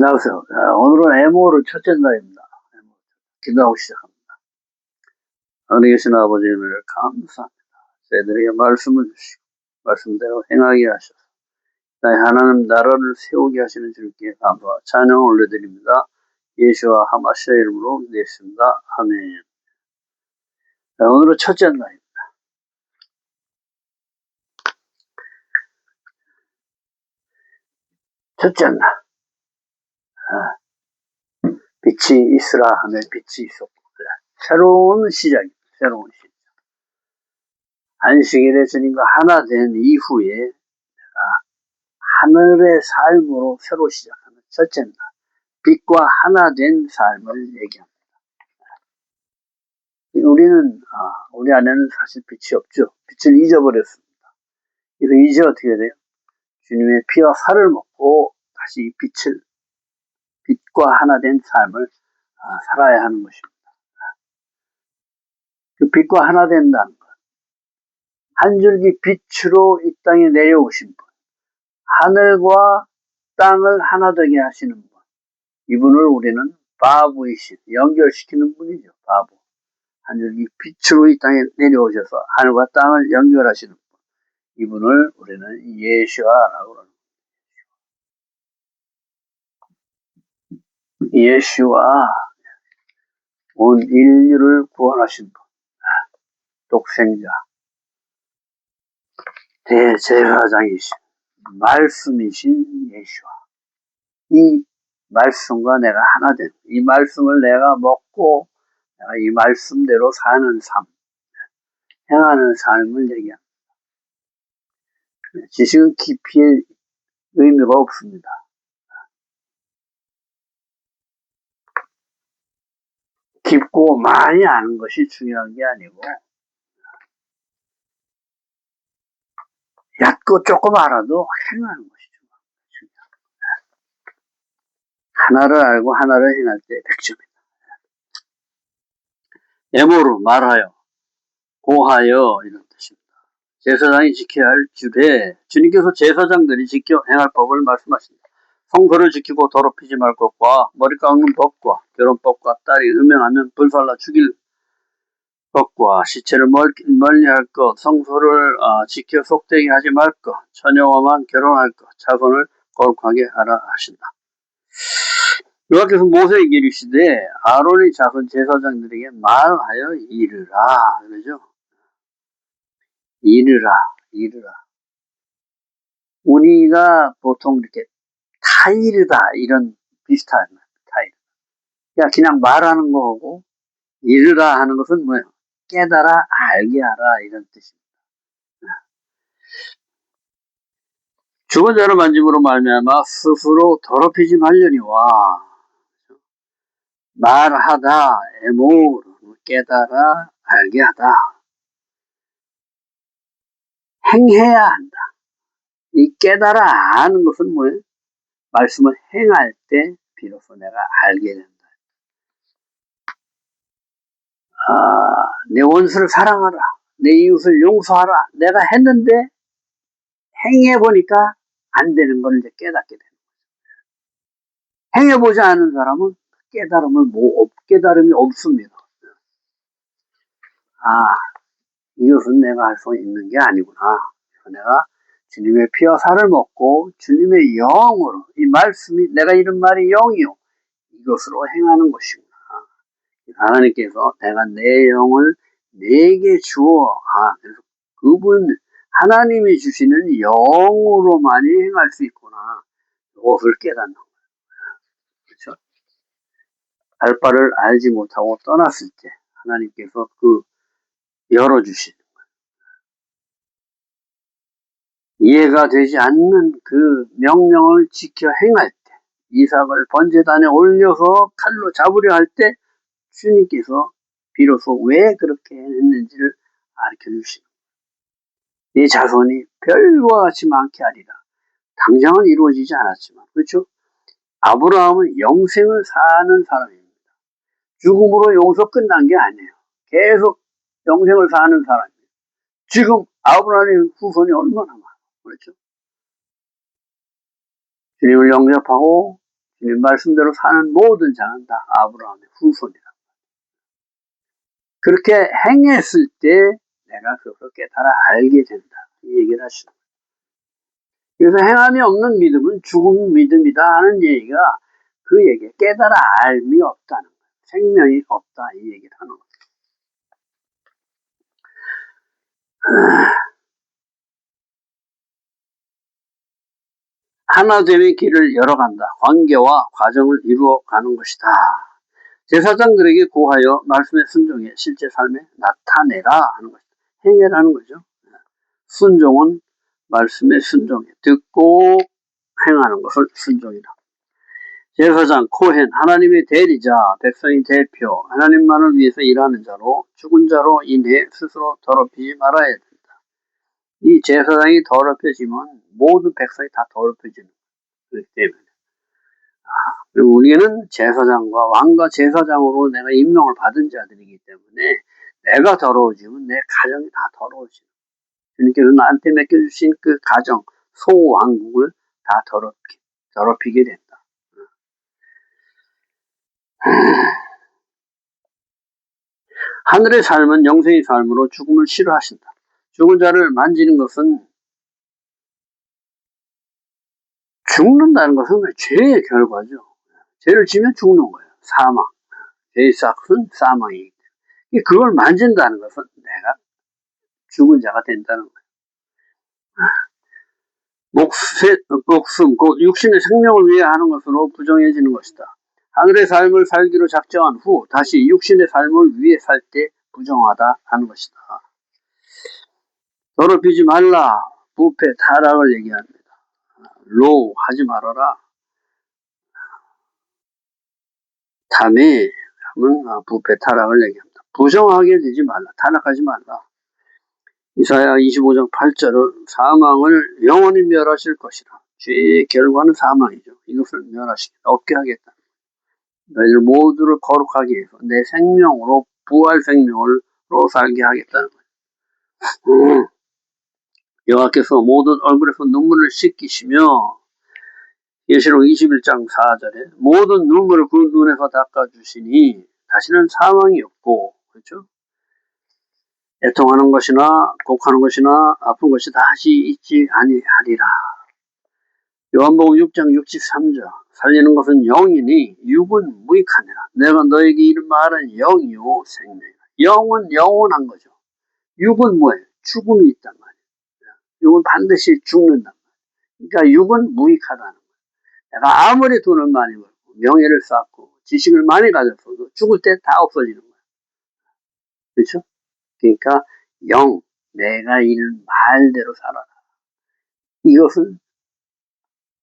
안녕하세요. 오늘은 에모를 첫째 날입니다. 기도하고 시작합니다. 하늘에 계신 아버지를 감사합니다. 저희들에게 말씀을 주시고 말씀대로 행하게 하셔서 나의 하나님 나라를 세우게 하시는 주님께 감사와 찬양을 올려드립니다. 예수와 하마시아 이름으로 기도했습니다. 아멘. 오늘은 첫째 날입니다. 첫째 날. 빛이 있으라 하면 빛이 있었고 새로운 시작입니다. 새로운 시작. 안식일에 주님과 하나 된 이후에 하늘의 삶으로 새로 시작하는 첫째 날. 빛과 하나 된 삶을 얘기합니다. 우리 안에는 사실 빛이 없죠. 빛을 잊어버렸습니다. 그래서 이제 어떻게 돼요? 주님의 피와 살을 먹고 다시 빛과 하나 된 삶을 살아야 하는 것입니다. 그 빛과 하나 된다는 것. 한 줄기 빛으로 이 땅에 내려오신 분. 하늘과 땅을 하나 되게 하시는 분. 이분을 우리는 바보이신, 연결시키는 분이죠. 바보. 한 줄기 빛으로 이 땅에 내려오셔서 하늘과 땅을 연결하시는 분. 이분을 우리는 예수아라고 합니다. 예수아, 온 인류를 구원하신 분. 독생자, 대제사장이신, 말씀이신 예수아. 이 말씀과 내가 하나 된, 이 말씀을 내가 먹고 내가 이 말씀대로 사는 삶, 행하는 삶을 얘기합니다. 지식은 깊이의 의미가 없습니다. 깊고 많이 아는 것이 중요한 게 아니고 얕고 조금 알아도 행하는 것이 중요합니다. 하나를 알고 하나를 행할 때 100점입니다. 에모로 말하여 고하여 이런 뜻입니다. 제사장이 지켜야 할 규례, 주님께서 제사장들이 지켜 행할 법을 말씀하십니다. 성소를 지키고 더럽히지 말 것과 머리 깎는 법과 결혼법과 딸이 음행하면 불살라 죽일 것과 시체를 멀리할 것, 성소를 지켜 속되게 하지 말 것, 처녀와만 결혼할 것, 자손을 거룩하게 하라 하신다. 여호와께서 모세에게 이르시되 아론의 자손 제사장들에게 말하여 이르라 그러죠. 이르라. 우리가 보통 이렇게 타이르다 이런 비슷한 타이르. 그냥 말하는 거고 이르라 하는 것은 뭐예요? 깨달아 알게 하라 이런 뜻입니다. 죽은 자를 만짐으로 말미암아 스스로 더럽히지 말려니와 말하다 에모 깨달아 알게 하다. 행해야 한다. 이 깨달아 아는 것은 뭐예요? 말씀을 행할 때 비로소 내가 알게 된다. 내 원수를 사랑하라. 내 이웃을 용서하라. 내가 했는데 행해보니까 안 되는 걸 이제 깨닫게 되는 거죠. 행해보지 않은 사람은 깨달음이 없습니다. 이것은 내가 할 수 있는 게 아니구나. 내가 주님의 피와 살을 먹고 주님의 영으로 이 말씀이 내가 이런 말이 영이요. 이것으로 행하는 것이구나. 하나님께서 내가 내 영을 내게 주어 그래서 그분 하나님이 주시는 영으로만이 행할 수 있구나. 그것을 깨닫는 거예요. 그렇죠? 알 바를 알지 못하고 떠났을 때 하나님께서 열어주시는 거예요. 이해가 되지 않는 그 명령을 지켜 행할 때 이삭을 번제단에 올려서 칼로 잡으려 할 때 주님께서 비로소 왜 그렇게 했는지를 가르쳐 주시는 거예요. 네 자손이 별과 같이 많게 하리라. 당장은 이루어지지 않았지만 그렇죠? 아브라함은 영생을 사는 사람입니다. 죽음으로 용서 끝난 게 아니에요. 계속 영생을 사는 사람이에요. 지금 아브라함의 후손이 얼마나 많아요. 그렇죠? 주님을 영접하고 주님 말씀대로 사는 모든 자는 다 아브라함의 후손이라. 그렇게 행했을 때 내가 그것을 깨달아 알게 된다. 이 얘기를 하시는 거예요. 그래서 행함이 없는 믿음은 죽은 믿음이다 하는 얘기가 그 얘기에 깨달아 알미 없다는 거예요. 생명이 없다 이 얘기를 하는 거예요. 하나됨의 길을 열어간다. 관계와 과정을 이루어가는 것이다. 제사장들에게 고하여 말씀의 순종에 실제 삶에 나타내라 하는 것이다. 행해라는 거죠. 순종은 말씀의 순종에 듣고 행하는 것을 순종이다. 제사장, 코헨, 하나님의 대리자, 백성의 대표, 하나님만을 위해서 일하는 자로 죽은 자로 인해 스스로 더럽히지 말아야 된다. 이 제사장이 더럽혀지면 모든 백성이 다 더럽혀지는 거기 때문에. 그리고 우리는 제사장과 왕과 제사장으로 내가 임명을 받은 자들이기 때문에 내가 더러워지면 내 가정이 다 더러워지는 거예요. 주님께서 나한테 맡겨주신 그 가정, 소왕국을 다 더럽히게 된다. 하늘의 삶은 영생의 삶으로 죽음을 싫어하신다. 죽은 자를 만지는 것은 죽는다는 것은 죄의 결과죠. 죄를 지면 죽는 거예요. 사망. 죄의 싹은 사망이기 때문에. 그걸 만진다는 것은 내가 죽은 자가 된다는 거예요. 목숨, 곧 육신의 생명을 위해 하는 것으로 부정해지는 것이다. 하늘의 삶을 살기로 작정한 후 다시 육신의 삶을 위해 살 때 부정하다 하는 것이다. 더럽히지 말라. 부패, 타락을 얘기합니다. 로우, 하지 말아라. 탐이 하면 부패, 타락을 얘기합니다. 부정하게 되지 말라. 타락하지 말라. 이사야 25장 8절은 사망을 영원히 멸하실 것이라. 죄의 결과는 사망이죠. 이것을 멸하시겠다. 없게 하겠다. 너희들 모두를 거룩하게 해서 내 생명으로 부활 생명으로 살게 하겠다는 거예요. 여호와께서 모든 얼굴에서 눈물을 씻기시며 예시록 21장 4절에 모든 눈물을 그 눈에서 닦아주시니 다시는 사망이 없고, 그렇죠? 애통하는 것이나 곡하는 것이나 아픈 것이 다시 있지 아니하리라. 요한복음 6장 63절 살리는 것은 영이니 육은 무익하니라. 내가 너에게 이른 말은 영이요 생명이라. 영은 영원한 거죠. 육은 뭐예요? 죽음이 있단 말이에요. 육은 반드시 죽는단 말이에요. 그러니까 육은 무익하다는 거예요. 내가 아무리 돈을 많이 벌고 명예를 쌓고 지식을 많이 가졌어도 죽을 때 다 없어지는 거예요. 그렇죠? 그러니까 영, 내가 이른 말대로 살아라. 이것은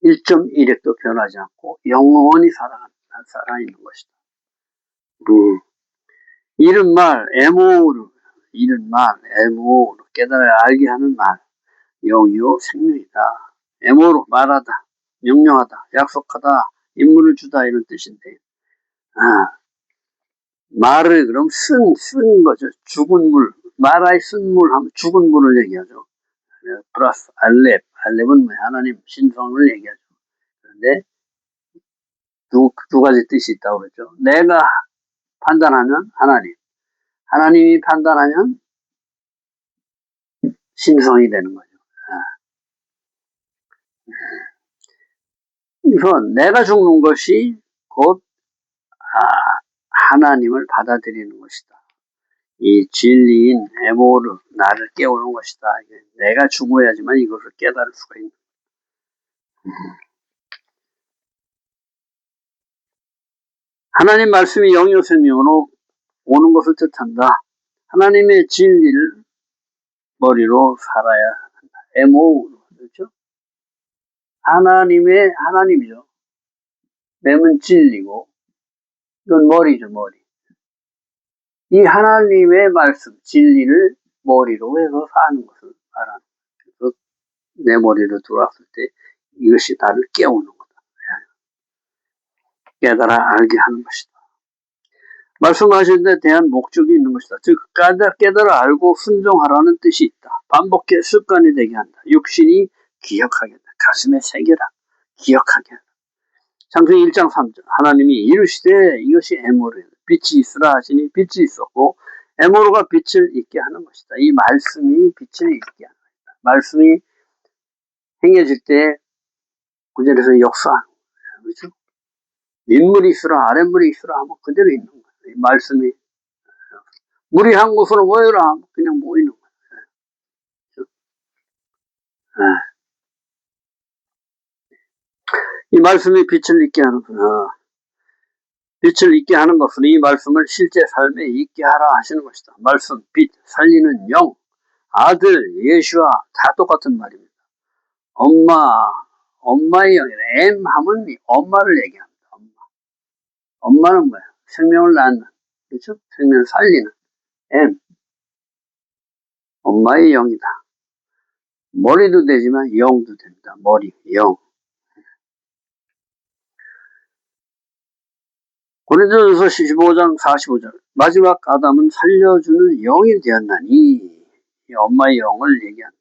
1.1핵도 변하지 않고 영원히 살아있는 것이다. 이른 말, 에모르, 이른 말, 에모르, 깨달아야 알게 하는 말, 영이요 생명이다. 에모르, 말하다, 명령하다, 약속하다, 임무를 주다 이런 뜻인데, 말을 그럼 쓴 거죠. 죽은 물, 말아의 쓴 물 하면 죽은 물을 얘기하죠. 플러스 알렙은 하나님 신성을 얘기하죠. 그런데 두 가지 뜻이 있다고 그랬죠. 내가 판단하면 하나님이 판단하면 신성이 되는 거죠. 그래서 내가 죽는 것이 곧 하나님을 받아들이는 것이다. 이 진리인 에모르, 나를 깨우는 것이다. 내가 죽어야지만 이것을 깨달을 수가 있는 거예요. 하나님 말씀이 영이요 생명으로 오는 것을 뜻한다. 하나님의 진리를 머리로 살아야 한다. 에모르, 그렇죠? 하나님이죠. 맴은 진리고, 이건 머리죠, 머리. 이 하나님의 말씀, 진리를 머리로 해서 사는 것을 말하는 거예요. 내 머리로 들어왔을 때 이것이 나를 깨우는 거다. 깨달아 알게 하는 것이다. 말씀하신 데 대한 목적이 있는 것이다. 즉 깨달아 알고 순종하라는 뜻이 있다. 반복해 습관이 되게 한다. 육신이 기억하게 한다. 가슴에 새겨라. 기억하게 한다. 창세기 1장 3절 하나님이 이르시되 이것이 에모르 빛이 있으라 하시니 빛이 있었고 에모르가 빛을 있게 하는 것이다. 이 말씀이 빛을 있게 하는 것이다. 말씀이 행해질 때 구절에서 역사하는 거예요. 그렇죠? 윗물이 있으라 아랫물이 있으라 하면 그대로 있는 거예요. 이 말씀이 물이 한 곳으로 모여라 하면 그냥 모이는 거예요. 그렇죠? 이 말씀이 빛을 있게 하는구나. 빛을 있게 하는 것은 이 말씀을 실제 삶에 있게 하라 하시는 것이다. 말씀, 빛, 살리는 영, 아들, 예수와 다 똑같은 말입니다. 엄마의 영이다. M 하면 엄마를 얘기합니다. 엄마는 뭐야? 생명을 낳는, 그렇죠? 생명을 살리는 M, 엄마의 영이다. 머리도 되지만 영도 됩니다. 머리, 영. 고린도전서 15장 45절 마지막 아담은 살려주는 영이 되었나니 이 엄마의 영을 얘기한다.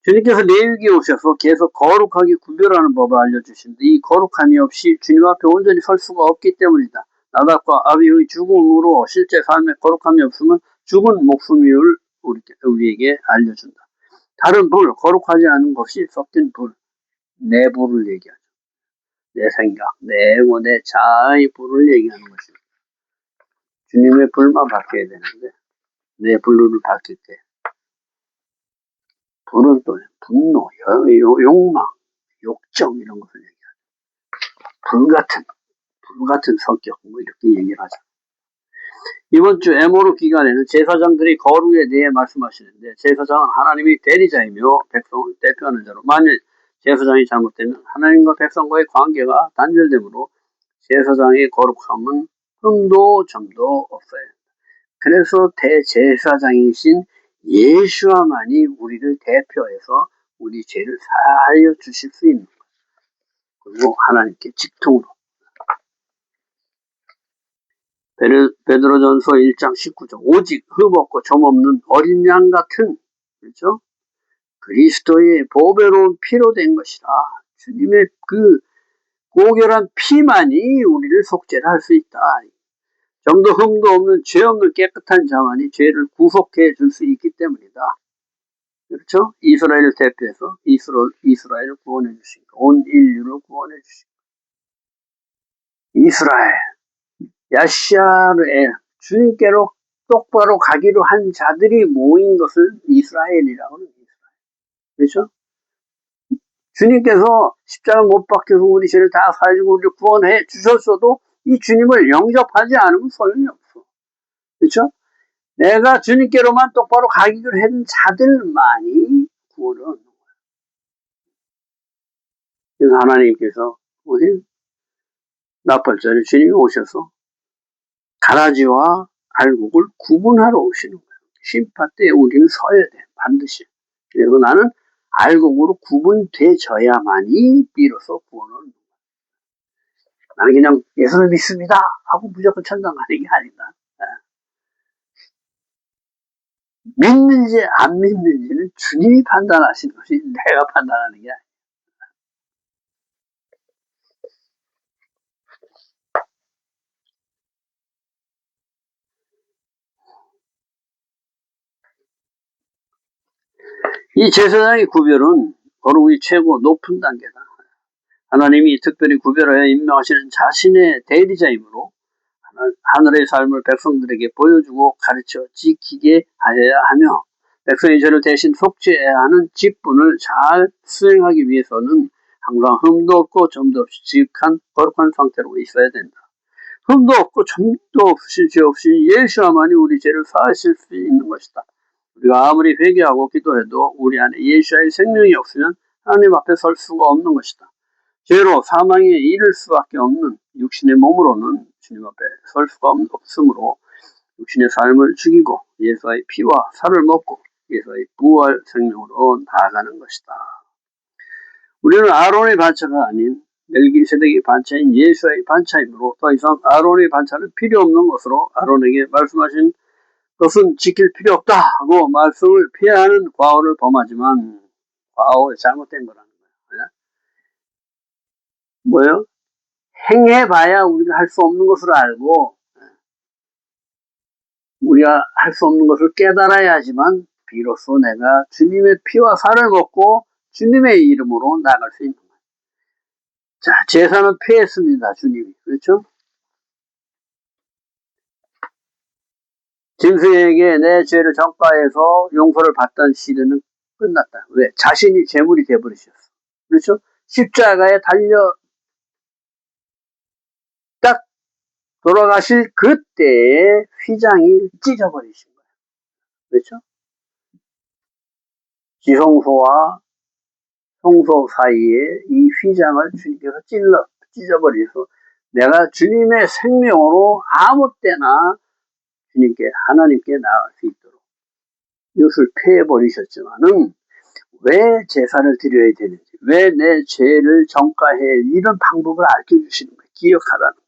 주님께서 레위기에 오셔서 계속 거룩하게 구별하는 법을 알려주시는데 이 거룩함이 없이 주님 앞에 온전히 설 수가 없기 때문이다. 나답과 아비후의 죽음으로 실제 삶에 거룩함이 없으면 죽은 목숨을 우리에게 알려준다. 다른 불, 거룩하지 않은 것이 섞인 불, 내 불을 얘기하죠. 내 생각, 내 ego, 내 자아의 불을 얘기하는 것입니다. 주님의 불만 밝혀야 되는데 내 불을 밝힐 때 불은 또 분노, 욕망, 욕정 이런 것을 얘기하죠. 불같은 성격 뭐 이렇게 얘기를 하죠. 이번 주 에모르 기간에는 제사장들이 거룩에 대해 말씀하시는데 제사장은 하나님의 대리자이며 백성을 대표하는 자로 만일 제사장이 잘못되면 하나님과 백성과의 관계가 단절되므로 제사장의 거룩함은 흠도 점도 없어요. 그래서 대제사장이신 예수와만이 우리를 대표해서 우리 죄를 사하여 주실 수 있는 거예요. 그리고 하나님께 직통으로. 베드로전서 1장 19절 오직 흠없고 점없는 어린 양 같은 그렇죠? 그리스도의 보배로운 피로 된 것이라. 주님의 그 고결한 피만이 우리를 속죄를 할 수 있다. 정도 흠도 없는 죄 없는 깨끗한 자만이 죄를 구속해 줄 수 있기 때문이다. 그렇죠? 이스라엘을 대표해서 이스라엘을 구원해 주시고 온 인류를 구원해 주시고 이스라엘 야시아르엘 주님께로 똑바로 가기로 한 자들이 모인 것을 이스라엘이라고 합니다. 그렇죠? 주님께서 십자가 못 박혀서 우리 죄를 다 사해주고 우리를 구원해 주셨어도 이 주님을 영접하지 않으면 소용이 없어. 그렇죠? 내가 주님께로만 똑바로 가기로 했던 자들만이 구원을 얻는 거예요. 그래서 하나님께서 우리 납벌자를 주님이 오셔서 가라지와 알곡을 구분하러 오시는 거예요. 심판 때 우리는 서야 돼. 반드시. 그리고 나는 알곡으로 구분되져야만이 비로소 구원을 얻는 거예요. 나는 그냥 예수를 믿습니다 하고 무조건 천당 가는 게 아니다. 믿는지 안 믿는지는 주님이 판단하시는 것이 내가 판단하는 게 아니야. 이 제사장의 구별은 거룩의 최고 높은 단계다. 하나님이 특별히 구별하여 임명하시는 자신의 대리자이므로 하늘의 삶을 백성들에게 보여주고 가르쳐 지키게 하여야 하며 백성의 죄를 대신 속죄해야 하는 직분을 잘 수행하기 위해서는 항상 흠도 없고 점도 없이 지극한 거룩한 상태로 있어야 된다. 흠도 없고 점도 없이 죄 없이 예수와만이 우리 죄를 사하실 수 있는 것이다. 우리가 아무리 회개하고 기도해도 우리 안에 예수의 생명이 없으면 하나님 앞에 설 수가 없는 것이다. 죄로 사망에 이를 수밖에 없는 육신의 몸으로는 주님 앞에 설 수가 없으므로 육신의 삶을 죽이고 예수의 피와 살을 먹고 예수의 부활 생명으로 나아가는 것이다. 우리는 아론의 반차가 아닌 멜기세덱의 반차인 예수의 반차이므로 더 이상 아론의 반차는 필요 없는 것으로 아론에게 말씀하신 것은 지킬 필요 없다 하고 말씀을 피하는 과오를 범하지만 과오에 잘못된 거라는 거예요. 뭐예요? 행해봐야 우리가 할 수 없는 것을 알고 우리가 할 수 없는 것을 깨달아야 하지만 비로소 내가 주님의 피와 살을 먹고 주님의 이름으로 나갈 수 있는 거예요. 자, 제사는 폐했습니다. 주님이. 그렇죠? 짐승에게 내 죄를 전가해서 용서를 받던 시대는 끝났다. 왜? 자신이 제물이 되어버리셨어. 그렇죠? 십자가에 달려 딱 돌아가실 그때에 휘장이 찢어버리신 거예요. 그렇죠? 지성소와 성소 사이에 이 휘장을 주님께서 찢어버리셔서 내가 주님의 생명으로 아무 때나 주님께 하나님께 나갈 수 있도록 이것을 폐해버리셨지만은 왜 제사를 드려야 되는지, 왜 내 죄를 전가해 이런 방법을 알려주시는 거예요. 기억하라는 거예요.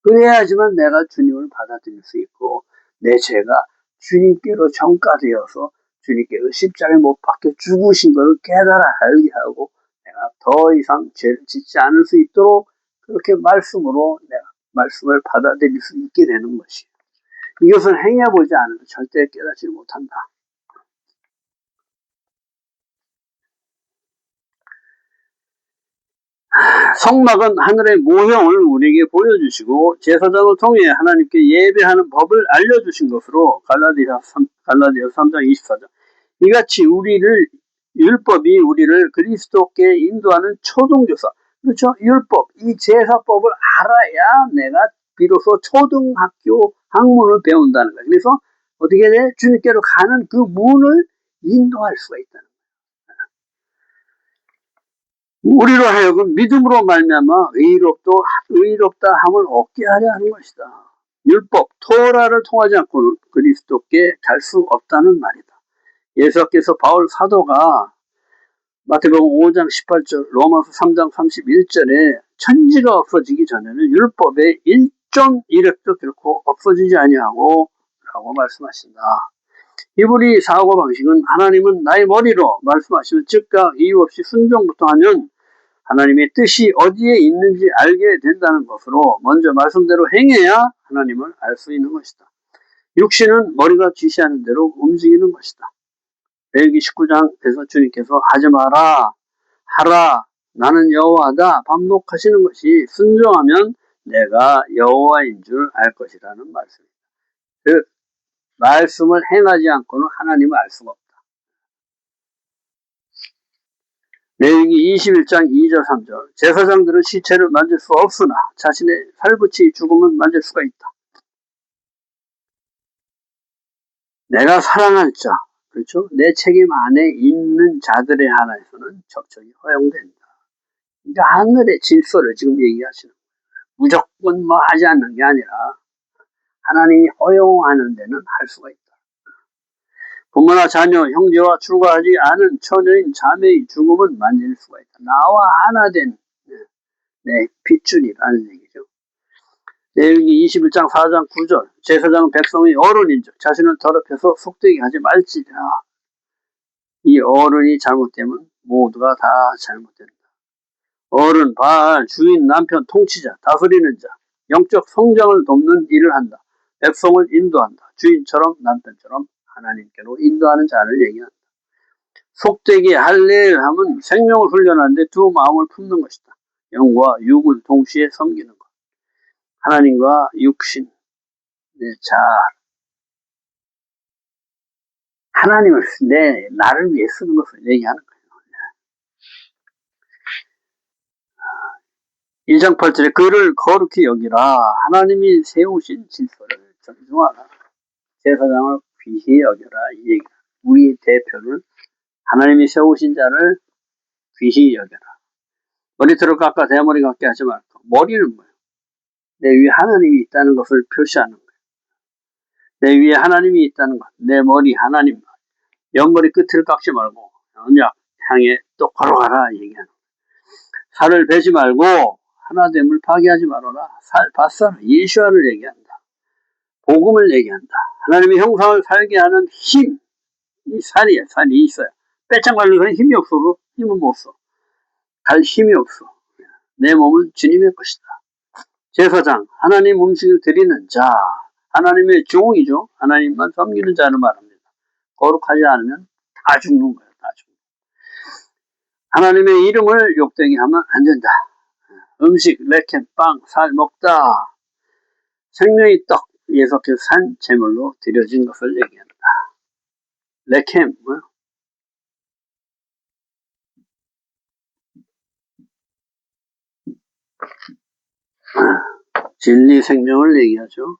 그래야지만 내가 주님을 받아들일 수 있고 내 죄가 주님께로 전가되어서 주님께서 십자가에 못 박혀 죽으신 것을 깨달아 알게 하고 내가 더 이상 죄를 짓지 않을 수 있도록 그렇게 말씀으로 내가 말씀을 받아들일 수 있게 되는 것이에요. 이것을 행해보지 않으면 절대 깨닫지 못한다. 성막은 하늘의 모형을 우리에게 보여주시고 제사장을 통해 하나님께 예배하는 법을 알려주신 것으로 갈라디아 3장 24절 이같이 율법이 우리를 그리스도께 인도하는 초등교사 그렇죠? 율법, 이 제사법을 알아야 내가 비로소 초등학교 학문을 배운다는 거예요. 그래서 어떻게 돼? 주님께로 가는 그 문을 인도할 수가 있다는 거예요. 우리로 하여금 믿음으로 말미암아 의롭다 함을 얻게 하려 하는 것이다. 율법, 토라를 통하지 않고는 그리스도께 갈 수 없다는 말이다. 예수께서 바울 사도가 마태복음 5장 18절, 로마서 3장 31절에 천지가 없어지기 전에는 율법의 1점 1획도 결코 없어지지 아니하고 라고 말씀하신다. 히브리 사고방식은 하나님은 나의 머리로 말씀하시면 즉각 이유 없이 순종부터 하면 하나님의 뜻이 어디에 있는지 알게 된다는 것으로 먼저 말씀대로 행해야 하나님을 알 수 있는 것이다. 육신은 머리가 지시하는 대로 움직이는 것이다. 레위기 19장에서 주님께서 하지 마라, 하라, 나는 여호와다 반복하시는 것이 순종하면 내가 여호와인 줄 알 것이라는 말씀입니다. 그 말씀을 행하지 않고는 하나님을 알 수가 없다. 레위기 21장 2절 3절 제사장들은 시체를 만질 수 없으나 자신의 살붙이 죽음은 만질 수가 있다. 내가 사랑할 자, 그렇죠? 내 책임 안에 있는 자들에 한해서는 적절히 허용된다. 그러니까 하늘의 질서를 지금 얘기하시는 거예요. 무조건 뭐 하지 않는 게 아니라 하나님이 허용하는 데는 할 수가 있다. 부모나 자녀, 형제와 출가하지 않은 처녀인 자매의 죽음은 만질 수가 있다. 나와 하나 된 핏줄이라는 얘기죠. 레위기 21장 4장 9절 제사장은 백성의 어른인즉 자신을 더럽혀서 속되게 하지 말지라. 이 어른이 잘못되면 모두가 다 잘못된다. 어른, 바알, 주인, 남편, 통치자, 다스리는 자, 영적 성장을 돕는 일을 한다. 백성을 인도한다. 주인처럼 남편처럼 하나님께로 인도하는 자를 얘기한다. 속되게 할례를 하면 생명을 훈련하는데 두 마음을 품는 것이다. 영과 육을 동시에 섬기는 것. 하나님과 육신, 자, 하나님을 나를 위해 쓰는 것을 얘기하는 거예요. 1장 8절에 그를 거룩히 여기라. 하나님이 세우신 질서를 존중하라. 제사장을 귀히 여겨라. 이 얘기다. 우리 대표를 하나님이 세우신 자를 귀히 여겨라. 머리털을 깎아 대머리 같게 하지 말고. 머리는 뭐예요? 내 위에 하나님이 있다는 것을 표시하는 거예요. 내 위에 하나님이 있다는 것. 내 머리 하나님. 옆머리 끝을 깎지 말고 언약 향해 똑바로 가라 얘기하는 거예요. 살을 베지 말고 하나됨을 파괴하지 말아라. 밧살, 예수아를 얘기한다. 복음을 얘기한다. 하나님의 형상을 살게 하는 힘. 이 살이 있어요. 빼창 가는 건 힘이 없어서 힘은 못 써. 갈 힘이 없어. 내 몸은 주님의 것이다. 제사장, 하나님 음식을 드리는 자, 하나님의 종이죠. 하나님만 섬기는 자를 말합니다. 거룩하지 않으면 다 죽는 거예요. 다 죽는 거예요. 하나님의 이름을 욕되게 하면 안 된다. 음식, 레켐, 빵, 살 먹다. 생명의 떡, 예수께서 산 제물로 드려진 것을 얘기한다. 레켐, 뭐요? 진리 생명을 얘기하죠.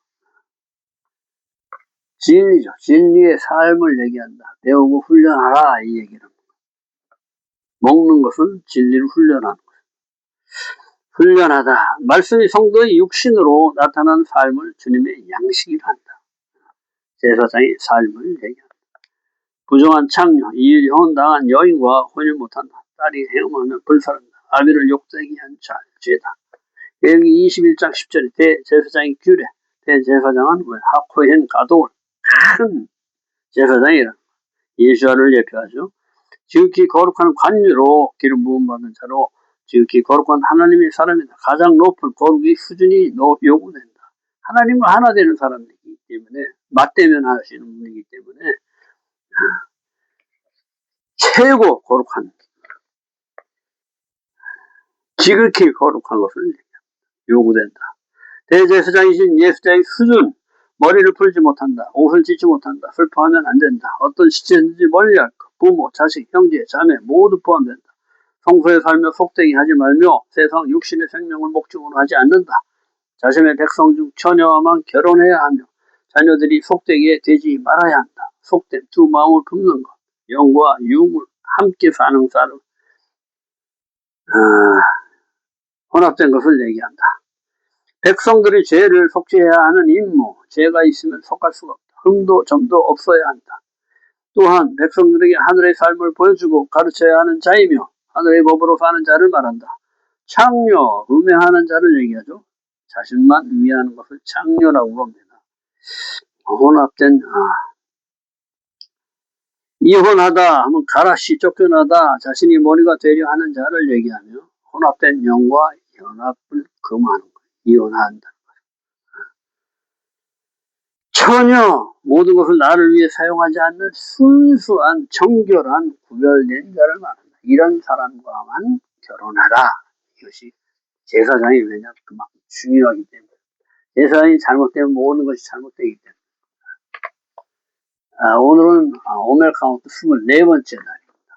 진리죠. 진리의 삶을 얘기한다. 배우고 훈련하라 이 얘기는. 먹는 것은 진리를 훈련하는 거예요. 훈련하다. 말씀이 성도의 육신으로 나타난 삶을 주님의 양식이라 한다. 제사장의 삶을 얘기한다. 부정한 창녀, 이혼을 당한 여인과 혼인 못한다. 딸이 행음하면 불살한다. 아비를 욕되게 한 죄다. 여기 21장 10절에 대제사장의 규례. 대제사장은 하코헨 가돌 큰 제사장이라 예수아를 예표하죠. 지극히 거룩한 관유로 기름 부음 받은 자로 지극히 거룩한 하나님의 사람이다. 가장 높은 거룩의 수준이 요구된다. 하나님과 하나 되는 사람이기 때문에 맞대면 하시는 분이기 때문에 최고 거룩한 지극히 거룩한 것을 요구된다. 대제사장이신 예수자의 수준, 머리를 풀지 못한다. 옷을 찢지 못한다. 슬퍼하면 안 된다. 어떤 시체든지 멀리할 것. 부모, 자식, 형제, 자매 모두 포함된다. 성소에 살며 속되게 하지 말며 세상 육신의 생명을 목적으로 하지 않는다. 자신의 백성 중 처녀와만 결혼해야 하며 자녀들이 속되게 되지 말아야 한다. 속된 두 마음을 품는 것. 영과 육을 함께 사는 사람. 혼합된 것을 얘기한다. 백성들이 죄를 속죄해야 하는 임무, 죄가 있으면 속할 수가 없다. 흠도 점도 없어야 한다. 또한 백성들에게 하늘의 삶을 보여주고 가르쳐야 하는 자이며 하늘의 법으로 사는 자를 말한다. 창녀, 음해하는 자를 얘기하죠. 자신만 위하는 것을 창녀라고 부릅니다. 혼합된 이혼하다 하면 가라씨 쫓겨나다 자신이 머리가 되려 하는 자를 얘기하며 혼합된 영과 연합을 금하는 거예요. 이혼한다. 전혀 모든 것을 나를 위해 사용하지 않는 순수한 정결한 구별된 자를 말한다. 이런 사람과만 결혼하라. 이것이 제사장이 왜냐하면 그만큼 중요하기 때문에 제사장이 잘못되면 모든 것이 잘못되기 때문에 오늘은 오멜 카운트 24번째 날입니다.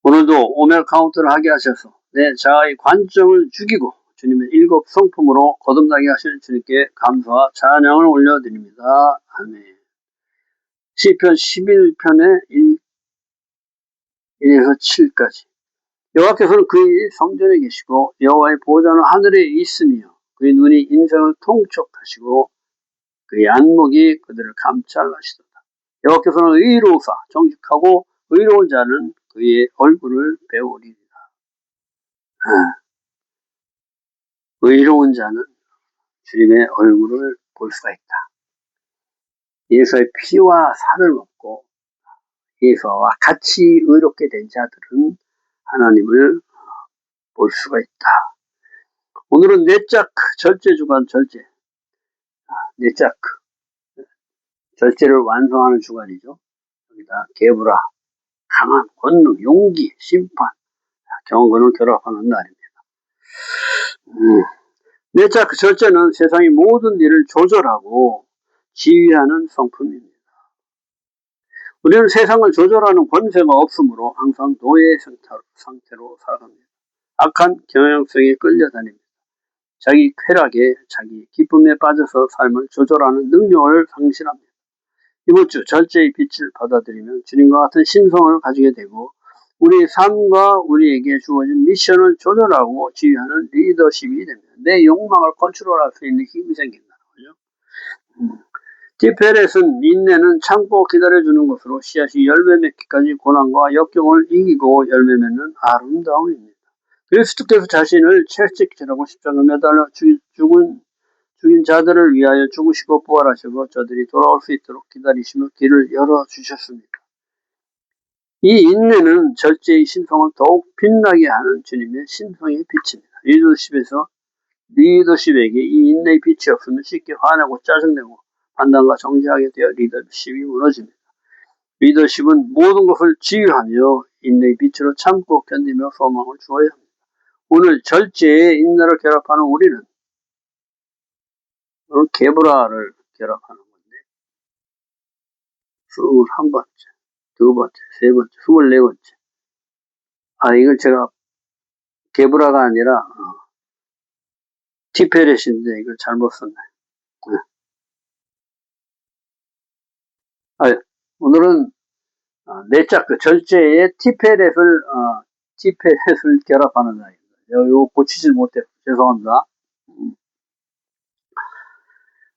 오늘도 오멜 카운트를 하게 하셔서 내 자아의 관점을 죽이고 주님의 일곱 성품으로 거듭나게 하시는 주님께 감사와 찬양을 올려드립니다. 아멘. 시편 11편의 1에서 7까지. 여호와께서는 그의 성전에 계시고 여호와의 보좌는 하늘에 있으며 그의 눈이 인생을 통촉하시고 그의 안목이 그들을 감찰하시도다. 여호와께서는 의로우사 정직하고 의로운 자는 그의 얼굴을 배우리라. 의로운 자는 주님의 얼굴을 볼 수가 있다. 예수의 피와 살을 먹고 예수와 같이 의롭게 된 자들은 하나님을 볼 수가 있다. 오늘은 넷짝 절제주간 절제. 넷짝 절제를 완성하는 주간이죠. 여기다 게브라, 강한 권능, 용기, 심판, 경건을 결합하는 날입니다. 넷짝 절제는 세상의 모든 일을 조절하고 지휘하는 성품입니다. 우리는 세상을 조절하는 권세가 없으므로 항상 노예 상태로 살아갑니다. 악한 경향성에 끌려다닙니다. 자기 쾌락에 자기 기쁨에 빠져서 삶을 조절하는 능력을 상실합니다. 이번 주 절제의 빛을 받아들이면 주님과 같은 신성을 가지게 되고 우리의 삶과 우리에게 주어진 미션을 조절하고 지휘하는 리더십이 됩니다. 내 욕망을 컨트롤할 수 있는 힘이 생긴다는 거죠. 디페렛은 인내는 참고 기다려주는 것으로 씨앗이 열매 맺기까지 고난과 역경을 이기고 열매 맺는 아름다움입니다. 그리스도께서 자신을 채찍질하고 십자가 매달려 죽인 자들을 위하여 죽으시고 부활하시고 저들이 돌아올 수 있도록 기다리시며 길을 열어주셨습니다. 이 인내는 절제의 신성을 더욱 빛나게 하는 주님의 신성의 빛입니다. 1절 10에서 리더십에게 이 인내의 빛이 없으면 쉽게 화내고 짜증내고 판단과 정지하게 되어 리더십이 무너집니다. 리더십은 모든 것을 지휘하며 인내의 빛으로 참고 견디며 소망을 주어야 합니다. 오늘 절제에 인내를 결합하는 우리는 게브라를 결합하는 건데 21번째, 2번째, 3번째, 24번째. 이걸 제가 게브라가 아니라 티페렛인데 이걸 잘못 썼네. 오늘은 내짝 그 절제에 티페렛을 결합하는 아이입니다. 이거 고치질 못해 죄송합니다.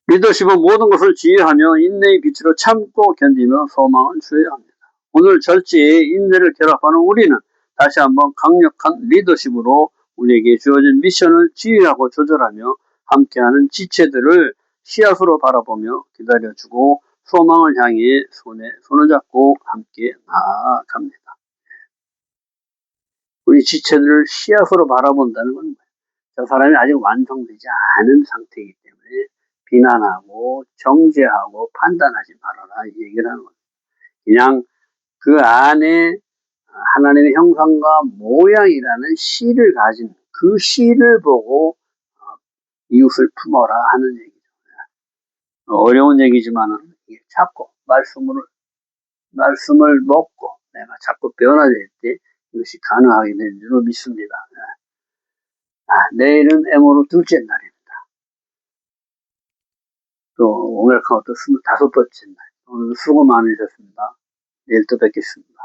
리더십은 모든 것을 지휘하며 인내의 빛으로 참고 견디며 소망을 주어야 합니다. 오늘 절제에 인내를 결합하는 우리는 다시 한번 강력한 리더십으로 우리에게 주어진 미션을 지휘하고 조절하며 함께하는 지체들을 씨앗으로 바라보며 기다려주고 소망을 향해 손에 손을 잡고 함께 나아갑니다. 우리 지체들을 씨앗으로 바라본다는 건 저 사람이 아직 완성되지 않은 상태이기 때문에 비난하고 정죄하고 판단하지 말아라 이 얘기를 하는 거예요. 그냥 그 안에 하나님의 형상과 모양이라는 씨를 가진 그 씨를 보고 이웃을 품어라 하는 얘기죠. 어려운 얘기지만은 자꾸 말씀을 먹고 내가 자꾸 변화될 때 이것이 가능하게 되는 줄로 믿습니다. 내일은 에모로 둘째 날입니다. 또 오늘 카운트 25번째 날. 오늘 수고 많으셨습니다. 내일 또 뵙겠습니다.